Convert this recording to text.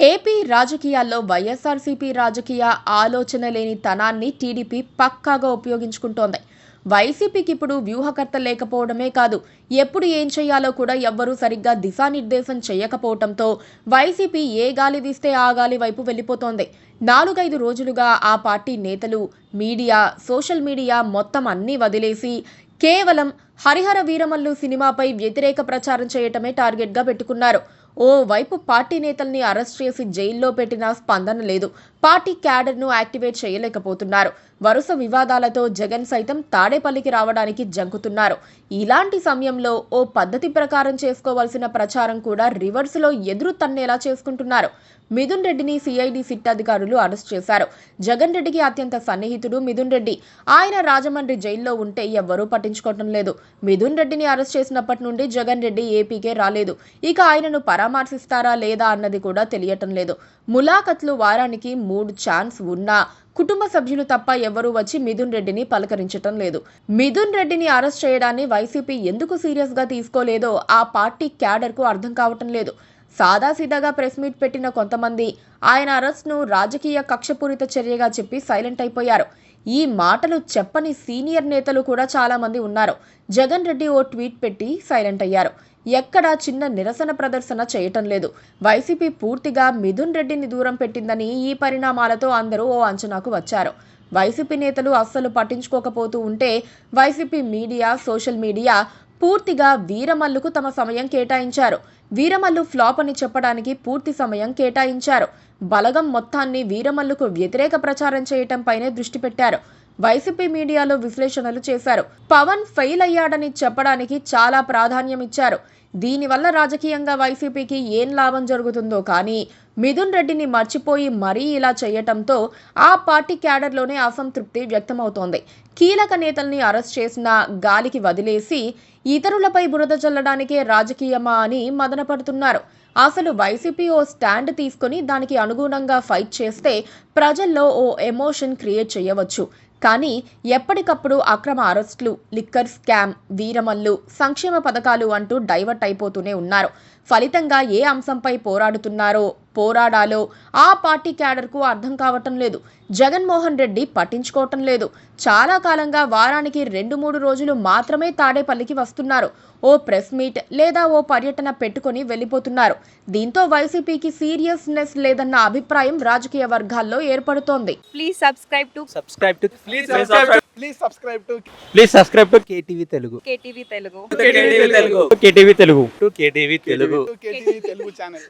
AP రాజకీయాల్లో వైఎస్ఆర్సీపీ రాజకీయ ఆలోచన లేని తనాన్ని టీడీపీ పక్కాగా ఉపయోగించుకుంటోంది. వైసీపీకి ఇప్పుడు వ్యూహకర్త లేకపోవడమే కాదు, ఎప్పుడు ఏం చేయాలో కూడా ఎవ్వరూ సరిగ్గా దిశానిర్దేశం చేయకపోవడంతో వైసీపీ ఏ గాలి వీస్తే ఆ గాలి వైపు వెళ్లిపోతోంది. 4-5 రోజులుగా ఆ పార్టీ నేతలు, మీడియా, సోషల్ మీడియా మొత్తం అన్నీ వదిలేసి కేవలం హరిహర వీరమల్లు సినిమాపై వ్యతిరేక ప్రచారం చేయటమే టార్గెట్గా పెట్టుకున్నారు. ఓ వైపు పార్టీ నేతల్ని అరెస్ట్ చేసి జైల్లో పెట్టినా స్పందన లేదు. పార్టీ క్యాడర్ను యాక్టివేట్ చేయలేకపోతున్నారు. వరుస వివాదాలతో జగన్ సైతం తాడేపల్లికి రావడానికి జంకుతున్నారు. ఇలాంటి సమయంలో ఓ పద్ధతి ప్రకారం చేసుకోవాల్సిన ప్రచారం కూడా రివర్స్లో ఎదురు తన్నేలా చేసుకుంటున్నారు. మిథున్ రెడ్డిని సిఐడి సిట్ అధికారులు అరెస్ట్ చేశారు. జగన్ రెడ్డికి అత్యంత సన్నిహితుడు మిథున్ రెడ్డి. ఆయన రాజమండ్రి జైల్లో ఉంటే ఎవ్వరూ పట్టించుకోవటం లేదు. మిథున్ రెడ్డిని అరెస్ట్ చేసినప్పటి నుండి జగన్ రెడ్డి ఏపీకే రాలేదు. ఇక ఆయనను పరామర్శిస్తారా లేదా అన్నది కూడా తెలియటం లేదు. ములాఖత్లు వారానికి 3 ఛాన్స్ ఉన్నా కుటుంబ సభ్యులు తప్ప ఎవరూ వచ్చి మిథున్ రెడ్డిని పలకరించటం లేదు. మిథున్ రెడ్డిని అరెస్ట్ చేయడాన్ని వైసీపీ ఎందుకు సీరియస్ గా తీసుకోలేదో ఆ పార్టీ క్యాడర్ కు అర్థం కావటం లేదు. సాదాసీదాగా ప్రెస్ మీట్ పెట్టిన కొంతమంది ఆయన అరెస్ట్ను రాజకీయ కక్షపూరిత చర్యగా చెప్పి సైలెంట్ అయిపోయారు. ఈ మాటలు చెప్పని సీనియర్ నేతలు కూడా చాలా మంది ఉన్నారు. జగన్ రెడ్డి ఓ ట్వీట్ పెట్టి సైలెంట్ అయ్యారు. ఎక్కడా చిన్న నిరసన ప్రదర్శన చేయటం లేదు. వైసీపీ పూర్తిగా మిథున్ రెడ్డిని దూరం పెట్టిందని ఈ పరిణామాలతో అందరూ ఓ అంచనాకు వచ్చారు. వైసీపీ నేతలు అస్సలు పట్టించుకోకపోతూ ఉంటే వైసీపీ మీడియా, సోషల్ మీడియా పూర్తిగా వీరమల్లుకు తమ సమయం కేటాయించారు. వీరమల్లు ఫ్లాప్ అని చెప్పడానికి పూర్తి సమయం కేటాయించారు. బలగం మొత్తాన్ని వీరమల్లుకు వ్యతిరేక ప్రచారం చేయటంపైనే దృష్టి పెట్టారు. వైసీపీ మీడియాలో విశ్లేషణలు చేశారు. పవన్ ఫెయిల్ అయ్యాడని చెప్పడానికి చాలా ప్రాధాన్యం ఇచ్చారు. దీనివల్ల రాజకీయంగా వైసీపీకి ఏం లాభం జరుగుతుందో కానీ మిథున్ రెడ్డిని మర్చిపోయి మరీ ఇలా చేయటంతో ఆ పార్టీ క్యాడర్లోనే అసంతృప్తి వ్యక్తమవుతోంది. కీలక నేతల్ని అరెస్ట్ చేసిన గాలికి వదిలేసి ఇతరులపై బురద చల్లడానికే రాజకీయమా అని మదనపడుతున్నారు. అసలు వైసీపీ ఓ స్టాండ్ తీసుకుని దానికి అనుగుణంగా ఫైట్ చేస్తే ప్రజల్లో ఓ ఎమోషన్ క్రియేట్ చేయవచ్చు. కానీ ఎప్పటికప్పుడు అక్రమ అరెస్టులు, లిక్కర్ స్కామ్, వీరమల్లు, సంక్షేమ పథకాలు అంటూ డైవర్ట్ అయిపోతూనే ఉన్నారు. ఫలితంగా ఏ అంశంపై పోరాడాలో ఆ పార్టీ క్యాడర్కు అర్థం కావటం లేదు. జగన్మోహన్ రెడ్డి పట్టించుకోవటం లేదు. చాలా కాలంగా వారానికి 2-3 రోజులు మాత్రమే తాడేపల్లికి వస్తున్నారు. ఓ ప్రెస్ మీట్ లేదా ఓ పర్యటన పెట్టుకుని వెళ్ళిపోతున్నారు. దీంతో వైసీపీకి సీరియస్నెస్ లేదన్న అభిప్రాయం రాజకీయ వర్గాల్లో ఏర్పడుతోంది. Please subscribe to KTV Telugu. KTV Telugu KTV Telugu channel.